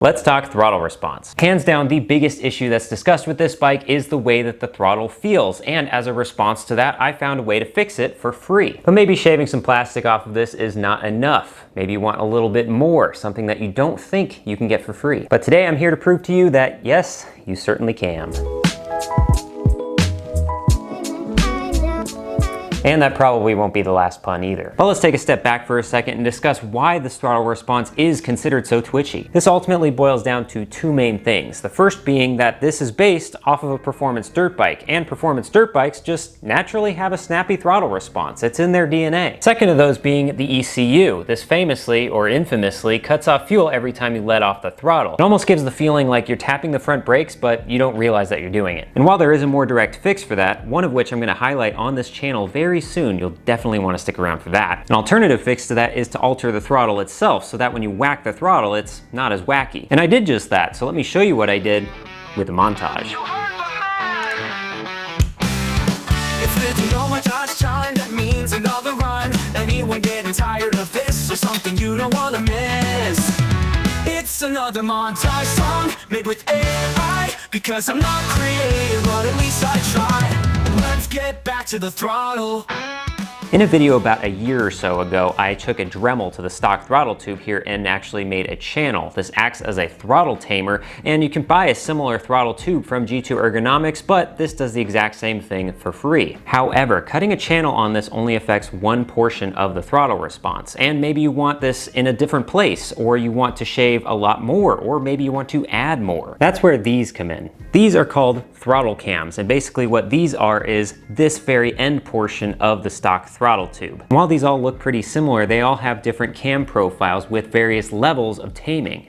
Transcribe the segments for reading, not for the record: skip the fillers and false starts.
Let's talk throttle response. Hands down, the biggest issue that's discussed with this bike is the way that the throttle feels, and as a response to that, I found a way to fix it for free. But maybe shaving some plastic off of this is not enough. Maybe you want a little bit more, something that you don't think you can get for free. But today I'm here to prove to you that yes, you certainly can. And that probably won't be the last pun either. But let's take a step back for a second and discuss why this throttle response is considered so twitchy. This ultimately boils down to two main things. The first being that this is based off of a performance dirt bike, and performance dirt bikes just naturally have a snappy throttle response. It's in their DNA. Second of those being the ECU. This famously or infamously cuts off fuel every time you let off the throttle. It almost gives the feeling like you're tapping the front brakes, but you don't realize that you're doing it. And while there is a more direct fix for that, one of which I'm going to highlight on this channel very soon, you'll definitely want to stick around for that. An alternative fix to that is to alter the throttle itself so that when you whack the throttle, it's not as wacky. And I did just that, so let me show you what I did with a montage. If it's no montage challenge, that means another run. Anyone getting tired of this or something you don't want to miss? It's another montage song made with AI, because I'm not creative, but at least I try. Let's get back to the throttle. In a video about a year or so ago, I took a Dremel to the stock throttle tube here and actually made a channel. This acts as a throttle tamer, and you can buy a similar throttle tube from G2 Ergonomics, but this does the exact same thing for free. However, cutting a channel on this only affects one portion of the throttle response, and maybe you want this in a different place, or you want to shave a lot more, or maybe you want to add more. That's where these come in. These are called throttle cams, and basically what these are is this very end portion of the stock throttle tube. And while these all look pretty similar, they all have different cam profiles with various levels of taming.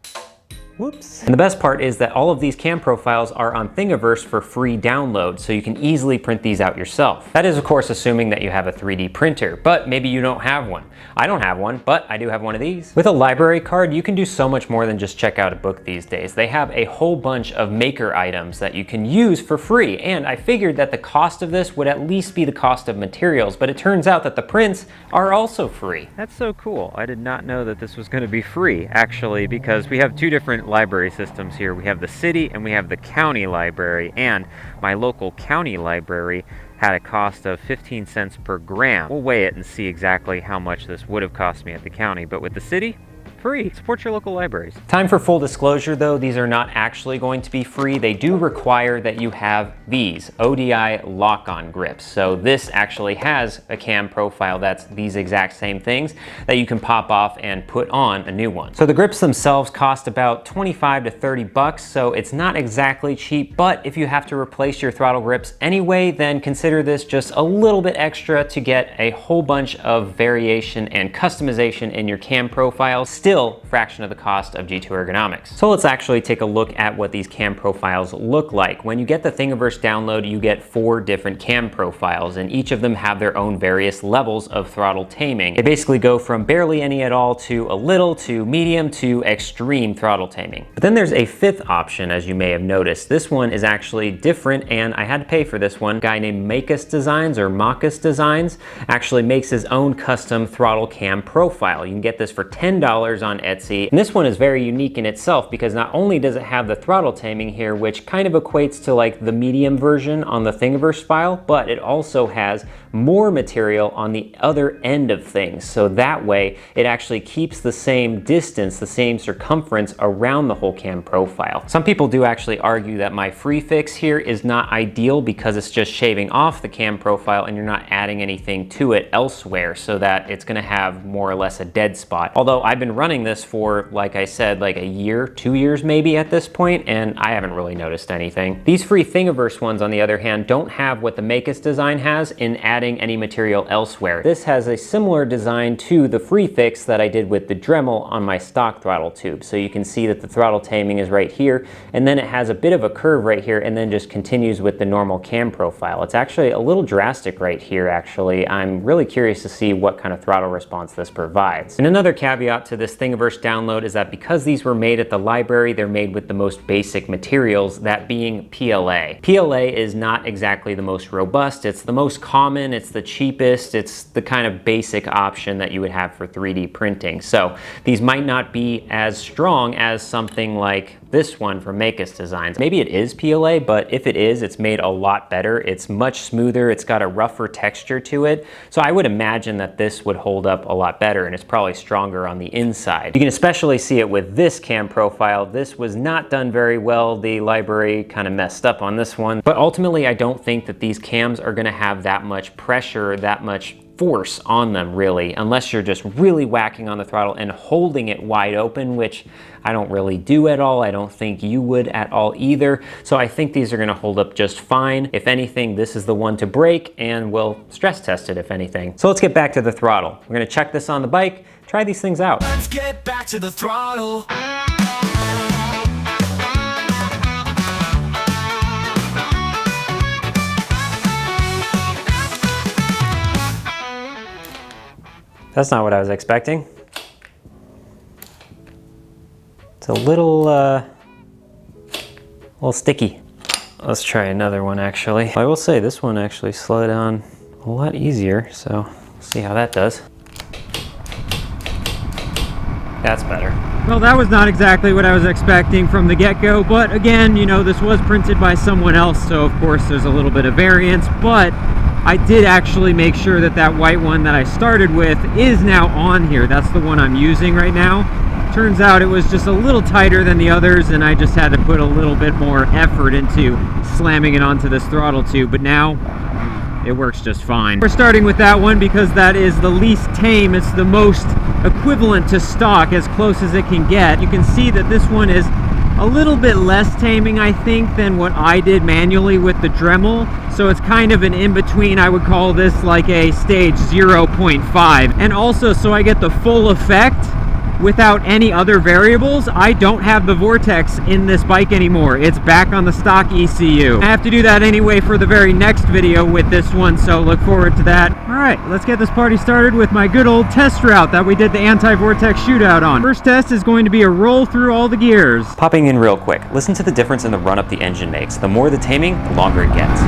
Whoops. And the best part is that all of these cam profiles are on Thingiverse for free download, so you can easily print these out yourself. That is of course assuming that you have a 3D printer, but maybe you don't have one. I don't have one, but I do have one of these. With a library card, you can do so much more than just check out a book these days. They have a whole bunch of maker items that you can use for free, and I figured that the cost of this would at least be the cost of materials, but it turns out that the prints are also free. That's so cool. I did not know that this was going to be free, actually, because we have two different library systems here. We have the city and we have the county library, and my local county library had a cost of 15 cents per gram. We'll weigh it and see exactly how much this would have cost me at the county, but with the city, free. Support your local libraries. Time for full disclosure though, these are not actually going to be free. They do require that you have these ODI lock-on grips. So this actually has a cam profile that's these exact same things that you can pop off and put on a new one. So the grips themselves cost about 25 to 30 bucks, so it's not exactly cheap, but if you have to replace your throttle grips anyway, then consider this just a little bit extra to get a whole bunch of variation and customization in your cam profiles. Still fraction of the cost of G2 Ergonomics. So let's actually take a look at what these cam profiles look like. When you get the Thingiverse download, you get 4 different cam profiles, and each of them have their own various levels of throttle taming. They basically go from barely any at all to a little to medium to extreme throttle taming. But then there's a 5th option, as you may have noticed. This one is actually different, and I had to pay for this one. A guy named MackusDesigns actually makes his own custom throttle cam profile. You can get this for $10 on Etsy. And this one is very unique in itself because not only does it have the throttle taming here, which kind of equates to like the medium version on the Thingiverse file, but it also has more material on the other end of things. So that way it actually keeps the same distance, the same circumference around the whole cam profile. Some people do actually argue that my free fix here is not ideal because it's just shaving off the cam profile and you're not adding anything to it elsewhere, so that it's going to have more or less a dead spot. Although I've been running this for, like I said, like a year, 2 years maybe at this point, and I haven't really noticed anything. These free Thingiverse ones, on the other hand, don't have what the MackusDesign has in adding any material elsewhere. This has a similar design to the free fix that I did with the Dremel on my stock throttle tube. So you can see that the throttle taming is right here, and then it has a bit of a curve right here, and then just continues with the normal cam profile. It's actually a little drastic right here, actually. I'm really curious to see what kind of throttle response this provides. And another caveat to this Thingiverse download is that because these were made at the library, they're made with the most basic materials, that being PLA. PLA is not exactly the most robust, it's the most common, it's the cheapest, it's the kind of basic option that you would have for 3D printing. So these might not be as strong as something like this one from MackusDesigns. Maybe it is PLA, but if it is, it's made a lot better. It's much smoother, it's got a rougher texture to it. So I would imagine that this would hold up a lot better, and it's probably stronger on the inside. You can especially see it with this cam profile. This was not done very well. The library kind of messed up on this one. But ultimately, I don't think that these cams are gonna have that much pressure, that much force on them really, unless you're just really whacking on the throttle and holding it wide open, which I don't really do at all. I don't think you would at all either. So I think these are gonna hold up just fine. If anything, this is the one to break, and we'll stress test it if anything. So let's get back to the throttle. We're gonna check this on the bike, try these things out. Let's get back to the throttle. That's not what I was expecting. It's a little sticky. Let's try another one actually. I will say this one actually slowed down a lot easier, so we'll see how that does. That's better. Well, that was not exactly what I was expecting from the get-go, but again, you know, this was printed by someone else, so of course there's a little bit of variance, but I did actually make sure that that white one that I started with is now on here. That's the one I'm using right now. Turns out it was just a little tighter than the others, and I just had to put a little bit more effort into slamming it onto this throttle tube, but now it works just fine. We're starting with that one because that is the least tame. It's the most equivalent to stock, as close as it can get. You can see that this one is a little bit less taming, I think, than what I did manually with the Dremel. So it's kind of an in-between. I would call this like a stage 0.5. And also, so I get the full effect without any other variables, I don't have the Vortex in this bike anymore. It's back on the stock ECU. I have to do that anyway for the very next video with this one, so look forward to that. All right, let's get this party started with my good old test route that we did the anti-vortex shootout on. First test is going to be a roll through all the gears. Popping in real quick, listen to the difference in the run-up the engine makes. The more the taming, the longer it gets.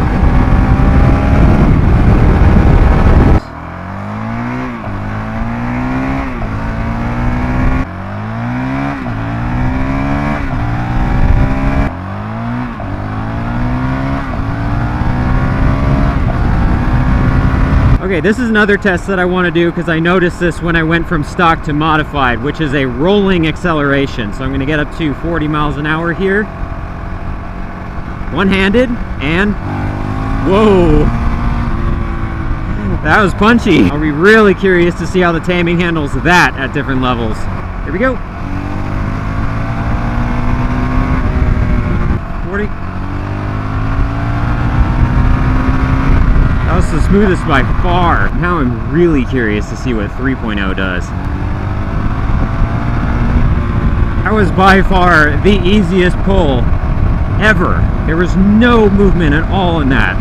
Okay, this is another test that I want to do because I noticed this when I went from stock to modified, which is a rolling acceleration. So I'm going to get up to 40 miles an hour here. One-handed, and whoa! That was punchy. I'll be really curious to see how the taming handles that at different levels. Here we go. 40. That was the smoothest by far. Now I'm really curious to see what 3.0 does. That was by far the easiest pull ever. There was no movement at all in that.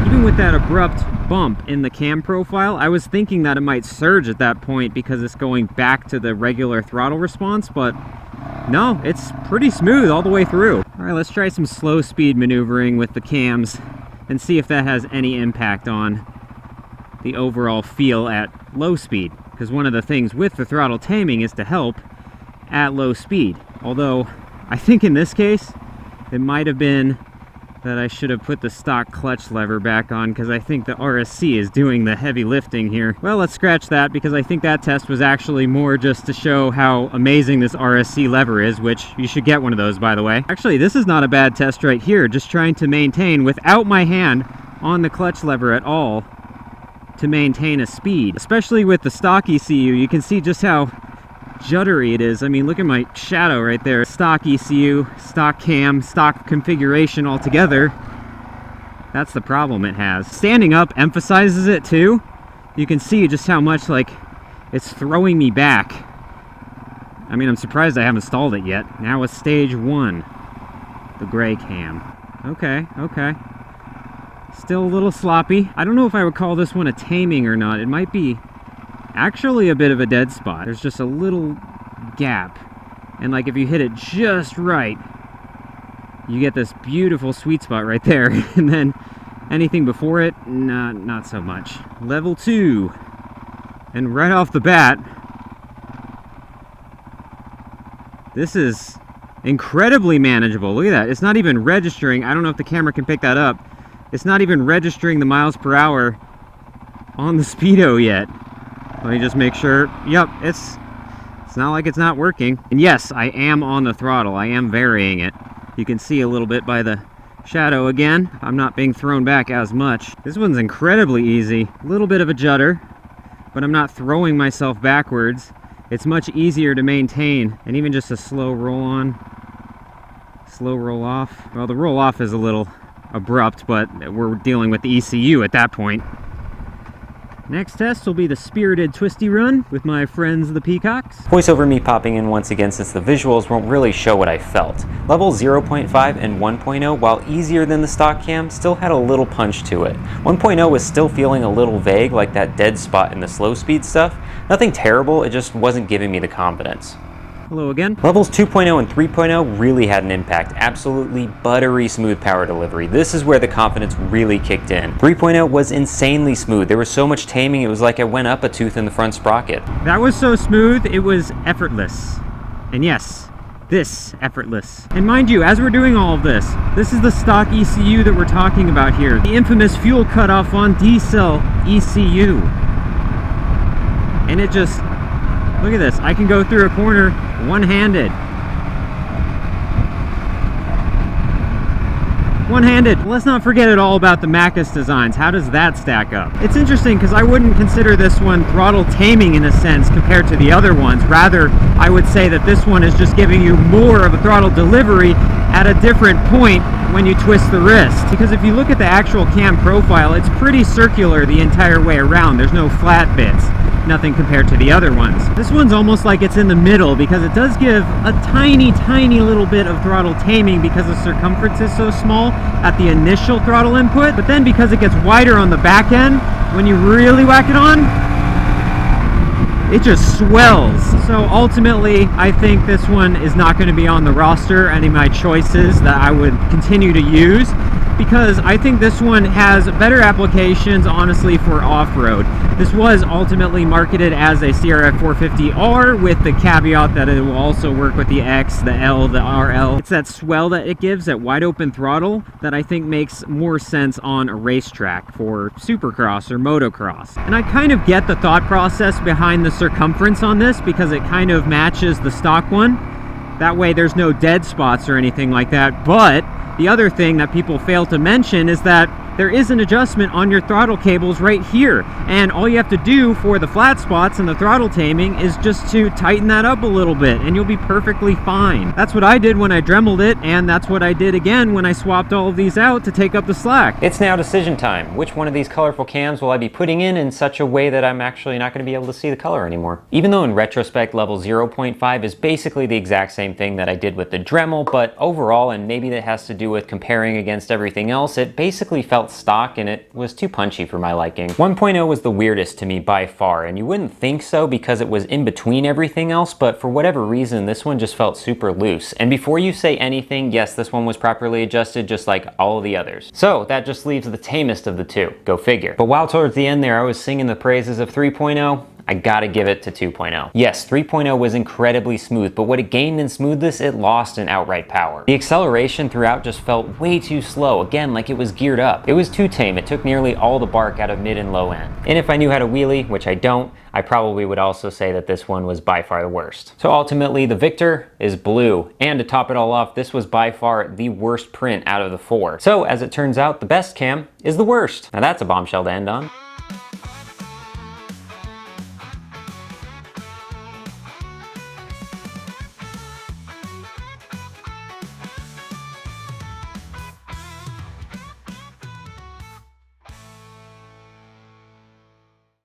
Even with that abrupt bump in the cam profile, I was thinking that it might surge at that point because it's going back to the regular throttle response, but no, it's pretty smooth all the way through. All right, let's try some slow speed maneuvering with the cams and see if that has any impact on the overall feel at low speed. Because one of the things with the throttle taming is to help at low speed. Although, I think in this case, it might have been that I should have put the stock clutch lever back on, because I think the RSC is doing the heavy lifting here. Well, let's scratch that, because I think that test was actually more just to show how amazing this RSC lever is, which you should get one of those, by the way. Actually, this is not a bad test right here, just trying to maintain without my hand on the clutch lever at all to maintain a speed. Especially with the stock ECU, you can see just how juddery it is. I mean, look at my shadow right there. Stock ECU, stock cam, stock configuration altogether. That's the problem it has. Standing up emphasizes it too. You can see just how much like it's throwing me back. I mean, I'm surprised I haven't installed it yet. Now it's stage 1, the gray cam. Okay, okay. Still a little sloppy. I don't know if I would call this one a taming or not. It might be actually a bit of a dead spot. There's just a little gap. And like if you hit it just right, you get this beautiful sweet spot right there. And then anything before it, not so much. Level 2. And right off the bat, this is incredibly manageable. Look at that. It's not even registering. I don't know if the camera can pick that up. It's not even registering the miles per hour on the speedo yet. Let me just make sure. Yep, it's not like it's not working. And yes, I am on the throttle. I am varying it. You can see a little bit by the shadow again. I'm not being thrown back as much. This one's incredibly easy. A little bit of a judder, but I'm not throwing myself backwards. It's much easier to maintain, and even just a slow roll on, slow roll off. Well, the roll off is a little abrupt, but we're dealing with the ECU at that point. Next test will be the spirited twisty run with my friends the Peacocks. Voiceover me popping in once again since the visuals won't really show what I felt. Level 0.5 and 1.0, while easier than the stock cam, still had a little punch to it. 1.0 was still feeling a little vague, like that dead spot in the slow speed stuff. Nothing terrible, it just wasn't giving me the confidence. Hello again. Levels 2.0 and 3.0 really had an impact. Absolutely buttery smooth power delivery. This is where the confidence really kicked in. 3.0 was insanely smooth. There was so much taming, it was like I went up a tooth in the front sprocket. That was so smooth, it was effortless. And yes, this effortless. And mind you, as we're doing all of this, this is the stock ECU that we're talking about here. The infamous fuel cutoff on D-cell ECU. And it just, look at this. I can go through a corner one-handed. One-handed. Let's not forget it all about the MackusDesigns. How does that stack up? It's interesting because I wouldn't consider this one throttle taming in a sense compared to the other ones. Rather, I would say that this one is just giving you more of a throttle delivery at a different point when you twist the wrist. Because if you look at the actual cam profile, it's pretty circular the entire way around. There's no flat bits. Nothing compared to the other ones. This one's almost like it's in the middle because it does give a tiny little bit of throttle taming because the circumference is so small at the initial throttle input, but then because it gets wider on the back end, when you really whack it on, it just swells. So ultimately, I think this one is not going to be on the roster, any of my choices that I would continue to use, because I think this one has better applications, honestly, for off-road. This was ultimately marketed as a CRF 450R with the caveat that it will also work with the X, the L, the RL. It's that swell that it gives, that wide open throttle, that I think makes more sense on a racetrack for supercross or motocross. And I kind of get the thought process behind the circumference on this because it kind of matches the stock one. That way there's no dead spots or anything like that. But the other thing that people fail to mention is that there is an adjustment on your throttle cables right here, and all you have to do for the flat spots and the throttle taming is just to tighten that up a little bit and you'll be perfectly fine. That's what I did when I dremeled it, and that's what I did again when I swapped all of these out to take up the slack. It's now decision time. Which one of these colorful cams will I be putting in such a way that I'm actually not going to be able to see the color anymore? Even though in retrospect level 0.5 is basically the exact same thing that I did with the Dremel, but overall, and maybe that has to do with comparing against everything else, it basically felt stock and it was too punchy for my liking. 1.0 was the weirdest to me by far, and you wouldn't think so because it was in between everything else, but for whatever reason this one just felt super loose. And before you say anything, yes, this one was properly adjusted just like all of the others. So that just leaves the tamest of the two. Go figure. But while towards the end there I was singing the praises of 3.0, I gotta give it to 2.0. Yes, 3.0 was incredibly smooth, but what it gained in smoothness, it lost in outright power. The acceleration throughout just felt way too slow, again, like it was geared up. It was too tame, it took nearly all the bark out of mid and low end. And if I knew how to wheelie, which I don't, I probably would also say that this one was by far the worst. So ultimately, the victor is blue. And to top it all off, this was by far the worst print out of the four. So as it turns out, the best cam is the worst. Now that's a bombshell to end on.